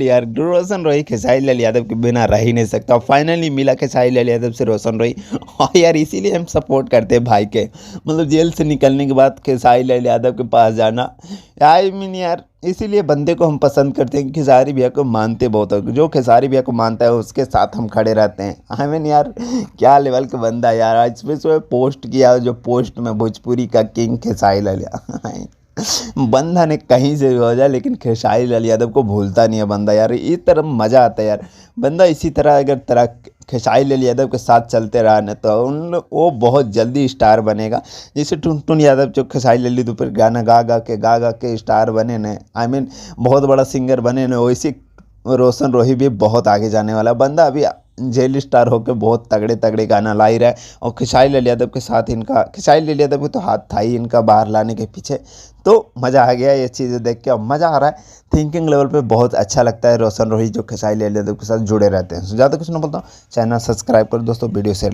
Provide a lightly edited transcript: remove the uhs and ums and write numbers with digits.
यार रोशन रोही खेसारी लाल यादव के बिना रह ही नहीं सकता। फाइनली मिला खेसारी लाल यादव से रोशन रोही। और यार इसीलिए हम सपोर्ट करते हैं भाई के। मतलब जेल से निकलने के बाद खेसारी लाल यादव के पास जाना, आई मीन यार इसीलिए बंदे को हम पसंद करते हैं कि खेसारी भैया को मानते बहुत हो। जो खेसारी भैया को मानता है उसके साथ हम खड़े रहते हैं। आई मीन यार क्या लेवल का बंदा है यार। आज पे पोस्ट किया जो पोस्ट में भोजपुरी का किंग खेसारी लाल यादव। बंदा ने कहीं से भी हो जाए लेकिन खेसारी लाल यादव को भूलता नहीं है बंदा यार। इस तरह मज़ा आता है यार। बंदा इसी तरह अगर तरह खेसारी लाल यादव के साथ चलते रहा ना तो वो बहुत जल्दी स्टार बनेगा। जैसे टुनटुन यादव जो खेसारी लाल यादव पर गाना गा के स्टार बने न, आई मीन बहुत बड़ा सिंगर बने न, वैसे रोशन रोही भी बहुत आगे जाने वाला बंदा। अभी जेल स्टार होकर बहुत तगड़े तगड़े गाना ला ही रहा है। और खेसारी लाल यादव के साथ इनका, खेसारी लाल यादव को तो हाथ था ही इनका बाहर लाने के पीछे। तो मज़ा आ गया ये चीज़ें देख के, और मज़ा आ रहा है। थिंकिंग लेवल पे बहुत अच्छा लगता है रोशन रोही जो खेसारी लाल यादव के साथ जुड़े रहते हैं। ज़्यादा कुछ ना बोलता हूँ, चैनल सब्सक्राइब करो दोस्तों, वीडियो शेयर।